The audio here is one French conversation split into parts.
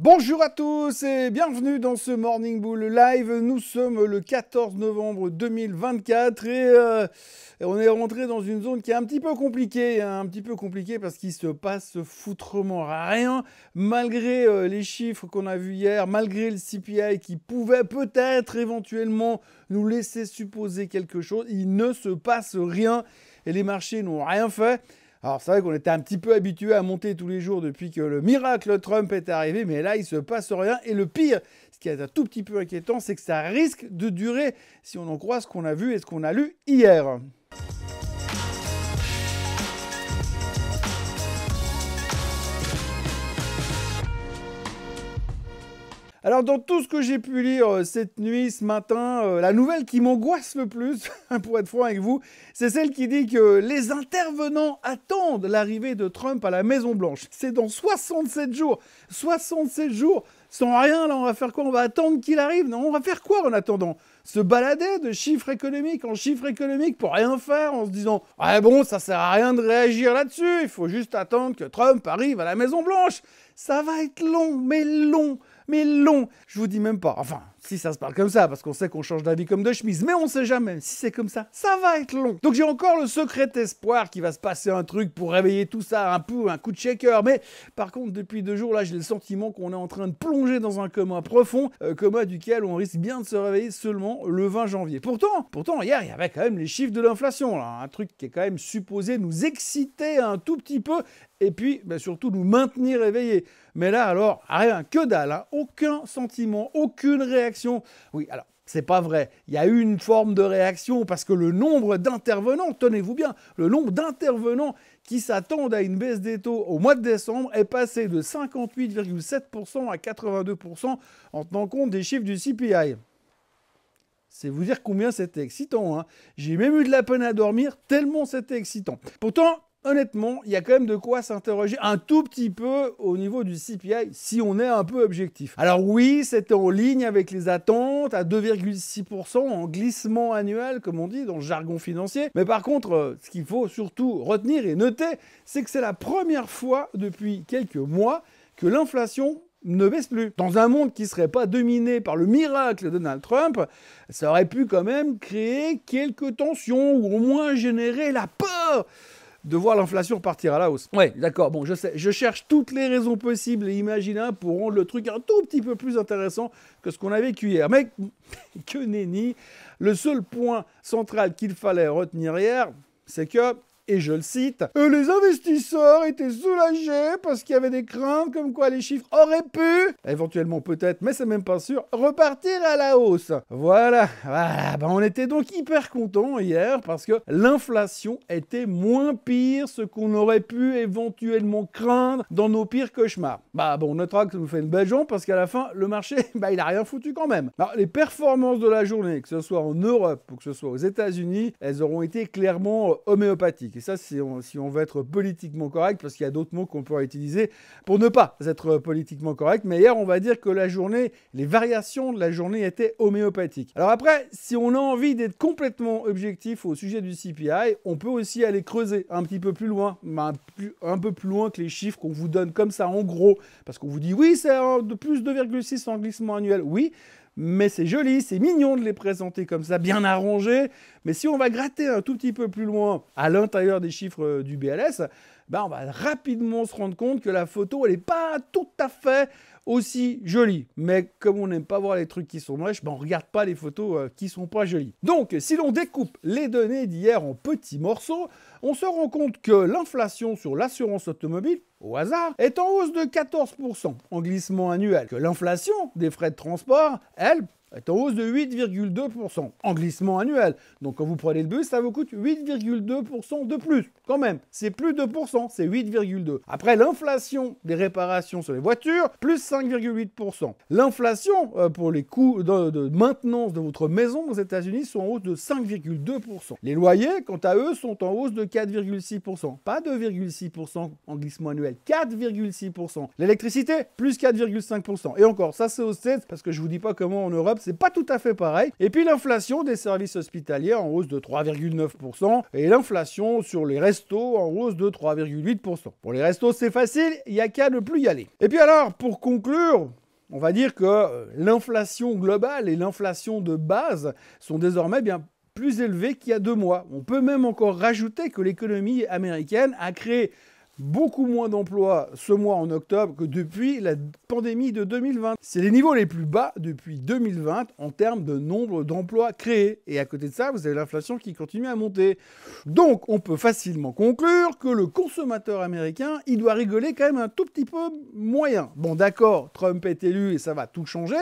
Bonjour à tous et bienvenue dans ce Morning Bull Live. Nous sommes le 14 novembre 2024 et on est rentré dans une zone qui est un petit peu compliquée, parce qu'il se passe foutrement rien malgré les chiffres qu'on a vus hier, malgré le CPI qui pouvait peut-être éventuellement nous laisser supposer quelque chose. Il ne se passe rien et les marchés n'ont rien fait. Alors c'est vrai qu'on était un petit peu habitué à monter tous les jours depuis que le miracle Trump est arrivé, mais là il se passe rien. Et le pire, ce qui est un tout petit peu inquiétant, c'est que ça risque de durer si on en croit ce qu'on a vu et ce qu'on a lu hier. Alors dans tout ce que j'ai pu lire cette nuit, ce matin, la nouvelle qui m'angoisse le plus, pour être franc avec vous, c'est celle qui dit que les intervenants attendent l'arrivée de Trump à la Maison-Blanche. C'est dans 67 jours. 67 jours sans rien, là on va faire quoi? On va attendre qu'il arrive? Non, on va faire quoi en attendant? Se balader de chiffre économique en chiffre économique pour rien faire en se disant « Ah bon, ça sert à rien de réagir là-dessus, il faut juste attendre que Trump arrive à la Maison-Blanche. » Ça va être long, mais long. Mais long, je vous dis même pas. Enfin, si ça se parle comme ça, parce qu'on sait qu'on change d'avis comme de chemise, mais on sait jamais. Si c'est comme ça va être long. Donc j'ai encore le secret espoir qu'il va se passer un truc pour réveiller tout ça, un coup de shaker. Mais par contre, depuis 2 jours, là, j'ai le sentiment qu'on est en train de plonger dans un coma profond, coma duquel on risque bien de se réveiller seulement le 20 janvier. Pourtant, hier, il y avait quand même les chiffres de l'inflation, là, un truc qui est quand même supposé nous exciter un tout petit peu, et puis surtout nous maintenir éveillés. Mais là, alors, rien, que dalle, hein, aucun sentiment, aucune réaction. Oui, alors, c'est pas vrai. Il y a eu une forme de réaction parce que le nombre d'intervenants, tenez-vous bien, le nombre d'intervenants qui s'attendent à une baisse des taux au mois de décembre est passé de 58,7% à 82% en tenant compte des chiffres du CPI. C'est vous dire combien c'était excitant, hein. J'ai même eu de la peine à dormir tellement c'était excitant. Pourtant, honnêtement, il y a quand même de quoi s'interroger un tout petit peu au niveau du CPI si on est un peu objectif. Alors oui, c'était en ligne avec les attentes à 2,6% en glissement annuel, comme on dit dans le jargon financier. Mais par contre, ce qu'il faut surtout retenir et noter, c'est que c'est la première fois depuis quelques mois que l'inflation ne baisse plus. Dans un monde qui ne serait pas dominé par le miracle de Donald Trump, ça aurait pu quand même créer quelques tensions ou au moins générer la peur de voir l'inflation repartir à la hausse. Ouais, d'accord, bon, je sais, je cherche toutes les raisons possibles et imaginables pour rendre le truc un tout petit peu plus intéressant que ce qu'on a vécu hier. Mais que nenni, le seul point central qu'il fallait retenir hier, c'est que, et je le cite, les investisseurs étaient soulagés parce qu'il y avait des craintes comme quoi les chiffres auraient pu, éventuellement peut-être, mais c'est même pas sûr, repartir à la hausse. Voilà. On était donc hyper contents hier parce que l'inflation était moins pire, ce qu'on aurait pu éventuellement craindre dans nos pires cauchemars. On notera que ça nous fait une belle jambe parce qu'à la fin, le marché, il a rien foutu quand même. Alors, les performances de la journée, que ce soit en Europe ou que ce soit aux États-Unis, elles auront été clairement homéopathiques. Et ça, si on veut être politiquement correct, parce qu'il y a d'autres mots qu'on pourrait utiliser pour ne pas être politiquement correct. Mais hier, on va dire que la journée, les variations de la journée étaient homéopathiques. Alors après, si on a envie d'être complètement objectif au sujet du CPI, on peut aussi aller creuser un petit peu plus loin, un peu plus loin que les chiffres qu'on vous donne comme ça en gros, parce qu'on vous dit oui, c'est de plus 2,6 en glissement annuel, oui. Mais c'est joli, c'est mignon de les présenter comme ça, bien arrangés. Mais si on va gratter un tout petit peu plus loin à l'intérieur des chiffres du BLS, on va rapidement se rendre compte que la photo, elle n'est pas tout à fait aussi jolie. Mais comme on n'aime pas voir les trucs qui sont moches, on ne regarde pas les photos qui ne sont pas jolies. Donc, si l'on découpe les données d'hier en petits morceaux, on se rend compte que l'inflation sur l'assurance automobile, au hasard, est en hausse de 14% en glissement annuel. Que l'inflation des frais de transport, elle, est en hausse de 8,2% en glissement annuel. Donc quand vous prenez le bus, ça vous coûte 8,2% de plus. Quand même, c'est plus de 2%, c'est 8,2%. Après, l'inflation des réparations sur les voitures, plus 5,8%. L'inflation pour les coûts de maintenance de votre maison aux États-Unis sont en hausse de 5,2%. Les loyers, quant à eux, sont en hausse de 4,6%. Pas 2,6% en glissement annuel, 4,6%. L'électricité, plus 4,5%. Et encore, ça c'est aux States, parce que je vous dis pas comment en Europe, c'est pas tout à fait pareil. Et puis l'inflation des services hospitaliers en hausse de 3,9% et l'inflation sur les restos en hausse de 3,8%. Pour les restos, c'est facile, il n'y a qu'à ne plus y aller. Et puis alors, pour conclure, on va dire que l'inflation globale et l'inflation de base sont désormais bien plus élevées qu'il y a 2 mois. On peut même encore rajouter que l'économie américaine a créé beaucoup moins d'emplois ce mois en octobre que depuis la pandémie de 2020. C'est les niveaux les plus bas depuis 2020 en termes de nombre d'emplois créés. Et à côté de ça, vous avez l'inflation qui continue à monter. Donc, on peut facilement conclure que le consommateur américain, il doit rigoler quand même un tout petit peu moyen. Bon, d'accord, Trump est élu et ça va tout changer.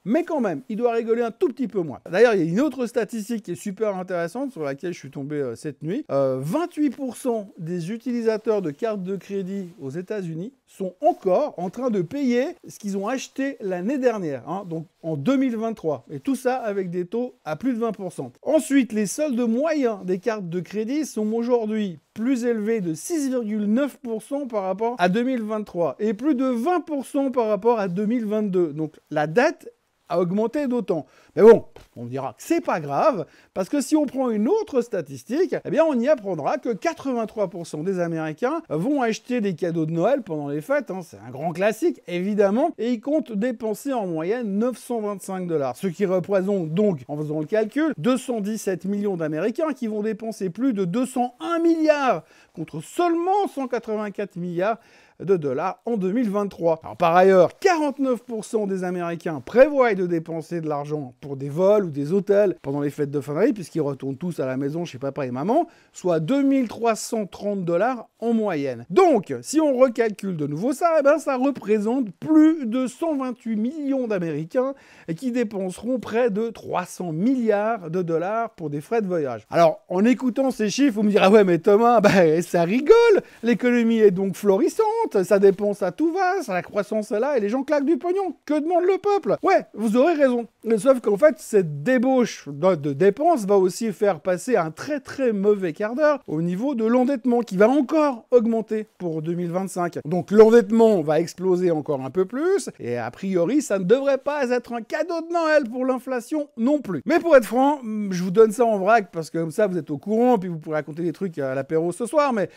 Mais quand même, il doit rigoler un tout petit peu moins. D'ailleurs, il y a une autre statistique qui est super intéressante sur laquelle je suis tombé cette nuit. 28% des utilisateurs de cartes de crédit aux États-Unis sont encore en train de payer ce qu'ils ont acheté l'année dernière, donc en 2023. Et tout ça avec des taux à plus de 20%. Ensuite, les soldes moyens des cartes de crédit sont aujourd'hui plus élevés de 6,9% par rapport à 2023 et plus de 20% par rapport à 2022. Donc la dette a augmenté d'autant. Mais bon, on dira que c'est pas grave, parce que si on prend une autre statistique, eh bien on y apprendra que 83% des Américains vont acheter des cadeaux de Noël pendant les fêtes, c'est un grand classique, évidemment, et ils comptent dépenser en moyenne 925 $, ce qui représente donc, en faisant le calcul, 217 millions d'Américains qui vont dépenser plus de 201 milliards, contre seulement 184 milliards de dollars en 2023. Alors, par ailleurs, 49% des Américains prévoient de dépenser de l'argent pour des vols ou des hôtels pendant les fêtes de fin d'année, puisqu'ils retournent tous à la maison chez papa et maman, soit 2330 $ en moyenne. Donc, si on recalcule de nouveau ça, ça représente plus de 128 millions d'Américains qui dépenseront près de 300 milliards de dollars pour des frais de voyage. Alors, en écoutant ces chiffres, vous me direz, ah ouais, mais Thomas, ça rigole, l'économie est donc florissante, ça dépense à tout va, la croissance est là et les gens claquent du pognon. Que demande le peuple? Ouais, vous aurez raison. Sauf qu'en fait, cette débauche de dépenses va aussi faire passer un très très mauvais quart d'heure au niveau de l'endettement qui va encore augmenter pour 2025. Donc l'endettement va exploser encore un peu plus et a priori, ça ne devrait pas être un cadeau de Noël pour l'inflation non plus. Mais pour être franc, je vous donne ça en vrac parce que comme ça, vous êtes au courant puis vous pourrez raconter des trucs à l'apéro ce soir. Mais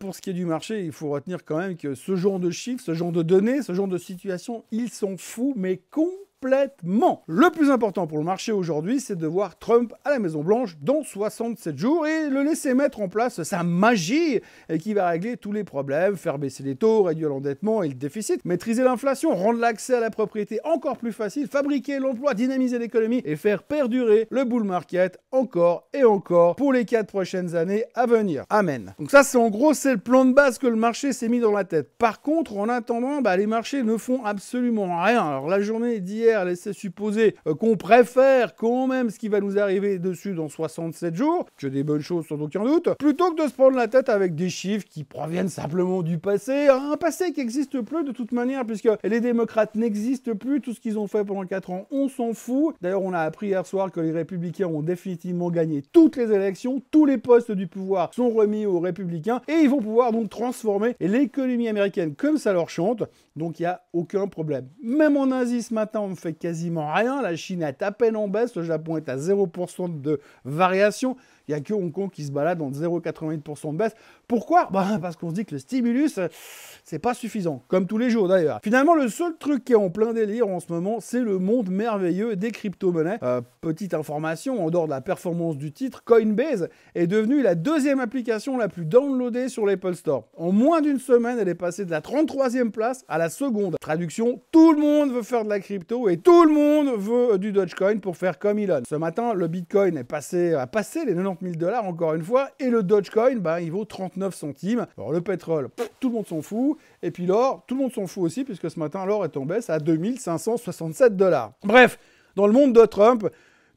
pour ce qui est du marché, il faut retenir quand même que ce genre de chiffres, ce genre de données, ce genre de situation, ils s'en foutent, mais complètement. Le plus important pour le marché aujourd'hui, c'est de voir Trump à la Maison-Blanche dans 67 jours et le laisser mettre en place sa magie qui va régler tous les problèmes, faire baisser les taux, réduire l'endettement et le déficit, maîtriser l'inflation, rendre l'accès à la propriété encore plus facile, fabriquer l'emploi, dynamiser l'économie et faire perdurer le bull market encore et encore pour les 4 prochaines années à venir. Amen. Donc ça, c'est en gros, c'est le plan de base que le marché s'est mis dans la tête. Par contre, en attendant, les marchés ne font absolument rien. Alors la journée d'hier laissait supposer qu'on préfère quand même ce qui va nous arriver dessus dans 67 jours, que des bonnes choses sans aucun doute, plutôt que de se prendre la tête avec des chiffres qui proviennent simplement du passé, un passé qui n'existe plus de toute manière, puisque les démocrates n'existent plus, tout ce qu'ils ont fait pendant 4 ans, on s'en fout. D'ailleurs, on a appris hier soir que les républicains ont définitivement gagné toutes les élections, tous les postes du pouvoir sont remis aux républicains, et ils vont pouvoir donc transformer l'économie américaine comme ça leur chante, donc il n'y a aucun problème. Même en Asie ce matin, on ne fait quasiment rien, la Chine est à peine en baisse, le Japon est à 0% de variation, il n'y a que Hong Kong qui se balade en 0,88% de baisse. Pourquoi? Parce qu'on se dit que le stimulus, c'est pas suffisant, comme tous les jours d'ailleurs. Finalement, le seul truc qui est en plein délire en ce moment, c'est le monde merveilleux des crypto-monnaies. Petite information, en dehors de la performance du titre, Coinbase est devenue la 2e application la plus downloadée sur l'Apple Store. En moins d'une semaine, elle est passée de la 33e place à la 2e. Traduction, tout le monde veut faire de la crypto et tout le monde veut du Dogecoin pour faire comme Elon. Ce matin, le Bitcoin a passé les 90 000 $ encore une fois, et le Dogecoin, il vaut 39 centimes. Alors le pétrole, tout le monde s'en fout, et puis l'or, tout le monde s'en fout aussi, puisque ce matin, l'or est en baisse à 2567 $. Bref, dans le monde de Trump,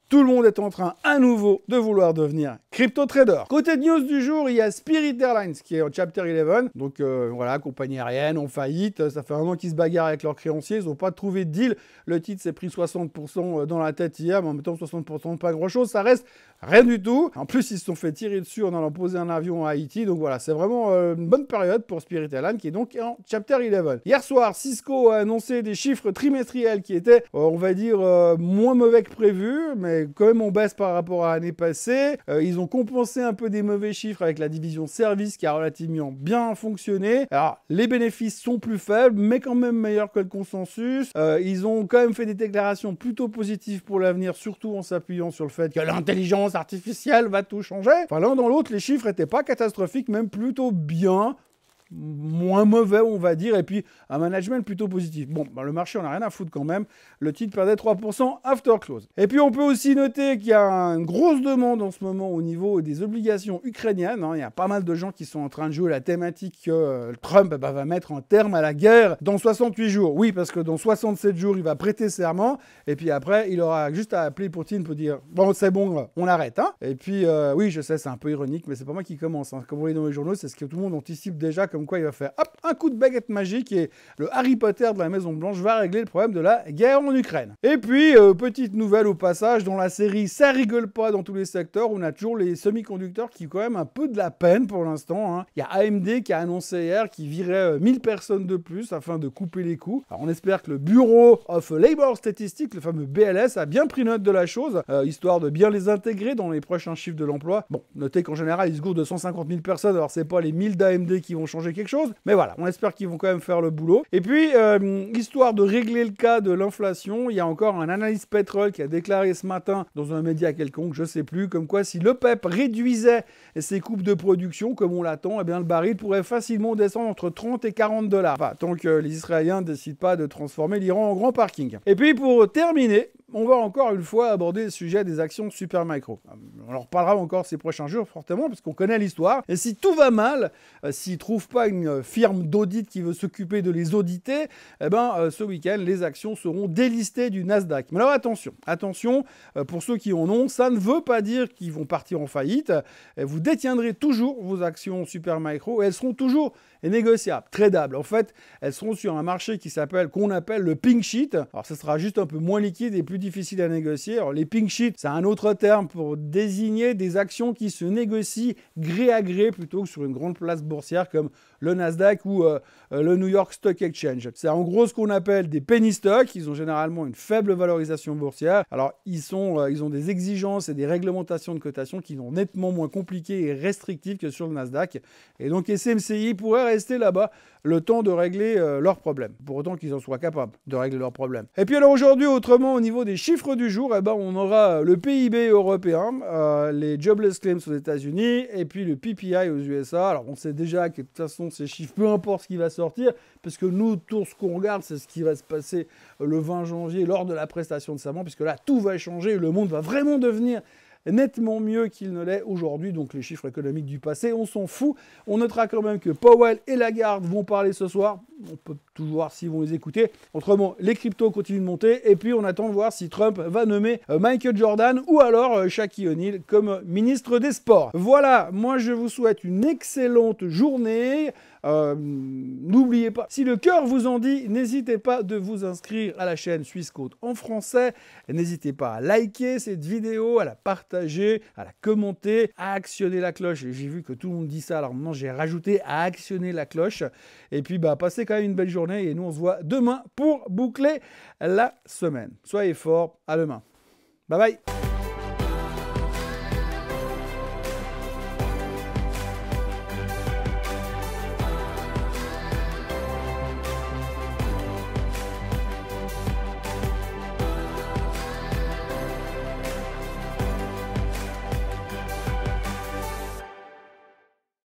Tout le monde est en train à nouveau de vouloir devenir crypto-trader. Côté news du jour, il y a Spirit Airlines qui est en Chapter 11. Donc voilà, compagnie aérienne en faillite. Ça fait un an qu'ils se bagarrent avec leurs créanciers. Ils n'ont pas trouvé de deal. Le titre s'est pris 60% dans la tête hier. Mais en même temps, 60% pas grand-chose. Ça reste rien du tout. En plus, ils se sont fait tirer dessus en allant poser un avion à Haïti. Donc voilà, c'est vraiment une bonne période pour Spirit Airlines qui est donc en Chapter 11. Hier soir, Cisco a annoncé des chiffres trimestriels qui étaient, on va dire, moins mauvais que prévu. Mais quand même on baisse par rapport à l'année passée. Ils ont compensé un peu des mauvais chiffres avec la division service qui a relativement bien fonctionné. Alors les bénéfices sont plus faibles mais quand même meilleurs que le consensus. Ils ont quand même fait des déclarations plutôt positives pour l'avenir, surtout en s'appuyant sur le fait que l'intelligence artificielle va tout changer. Enfin l'un dans l'autre les chiffres n'étaient pas catastrophiques, même plutôt bien. Moins mauvais on va dire, et puis un management plutôt positif. Bon, le marché on a rien à foutre quand même, le titre perdait 3% after close. Et puis on peut aussi noter qu'il y a une grosse demande en ce moment au niveau des obligations ukrainiennes, il y a pas mal de gens qui sont en train de jouer la thématique que Trump va mettre un terme à la guerre dans 68 jours. Oui, parce que dans 67 jours il va prêter serment, et puis après il aura juste à appeler Poutine pour dire bon c'est bon, on arrête. Et puis oui je sais c'est un peu ironique, mais c'est pas moi qui commence, comme vous voyez dans les journaux, c'est ce que tout le monde anticipe déjà, comme quoi il va faire hop, un coup de baguette magique et le Harry Potter de la Maison Blanche va régler le problème de la guerre en Ukraine. Et puis, petite nouvelle au passage, dans la série ça rigole pas dans tous les secteurs, on a toujours les semi-conducteurs qui ont quand même un peu de la peine pour l'instant. Il y a AMD qui a annoncé hier qu'il virait 1000 personnes de plus afin de couper les coûts. Alors on espère que le Bureau of Labor Statistics, le fameux BLS, a bien pris note de la chose, histoire de bien les intégrer dans les prochains chiffres de l'emploi. Bon, notez qu'en général, ils se gourdent de 150 000 personnes, alors c'est pas les 1000 d'AMD qui vont changer quelque chose, mais voilà, on espère qu'ils vont quand même faire le boulot. Et puis, histoire de régler le cas de l'inflation, il y a encore un analyste pétrole qui a déclaré ce matin dans un média quelconque, je sais plus, comme quoi si l'OPEP réduisait ses coupes de production, comme on l'attend, eh bien le baril pourrait facilement descendre entre 30 et 40 $. Enfin, tant que les Israéliens ne décident pas de transformer l'Iran en grand parking. Et puis, pour terminer, on va encore une fois aborder le sujet des actions Supermicro. On en reparlera encore ces prochains jours, fortement, parce qu'on connaît l'histoire. Et si tout va mal, s'ils ne trouvent pas une firme d'audit qui veut s'occuper de les auditer, eh ben, ce week-end, les actions seront délistées du Nasdaq. Mais alors attention, pour ceux qui en ont, ça ne veut pas dire qu'ils vont partir en faillite. Vous détiendrez toujours vos actions Supermicro et elles seront toujours négociables, tradables. En fait, elles seront sur un marché qu'on appelle le pink sheet. Alors, ce sera juste un peu moins liquide et plus difficile à négocier. Alors, les pink sheets, c'est un autre terme pour désigner des actions qui se négocient gré à gré plutôt que sur une grande place boursière comme le Nasdaq ou le New York Stock Exchange. C'est en gros ce qu'on appelle des penny stocks. Ils ont généralement une faible valorisation boursière. Alors, ils ont des exigences et des réglementations de cotation qui sont nettement moins compliquées et restrictives que sur le Nasdaq. Et donc, SMCI pourrait rester là-bas le temps de régler leurs problèmes, pour autant qu'ils en soient capables de régler leurs problèmes. Et puis alors aujourd'hui, autrement, au niveau des chiffres du jour, eh ben, on aura le PIB européen, les jobless claims aux États-Unis, et puis le PPI aux USA. Alors on sait déjà que de toute façon, ces chiffres, peu importe ce qui va sortir, parce que nous, tout ce qu'on regarde, c'est ce qui va se passer le 20 janvier lors de la prestation de serment, puisque là, tout va changer, le monde va vraiment devenir nettement mieux qu'il ne l'est aujourd'hui. Donc les chiffres économiques du passé, on s'en fout. On notera quand même que Powell et Lagarde vont parler ce soir. On peut toujours voir s'ils vont les écouter. Autrement, les cryptos continuent de monter. Et puis on attend de voir si Trump va nommer Michael Jordan ou alors Shaquille O'Neal comme ministre des Sports. Voilà, moi je vous souhaite une excellente journée. N'oubliez pas, si le cœur vous en dit, n'hésitez pas de vous inscrire à la chaîne Suisse Code en français. N'hésitez pas à liker cette vidéo, à la partager, à la commenter, à actionner la cloche. J'ai vu que tout le monde dit ça, alors maintenant j'ai rajouté à actionner la cloche. Et puis passez quand même une belle journée et nous on se voit demain pour boucler la semaine. Soyez forts, à demain. Bye bye.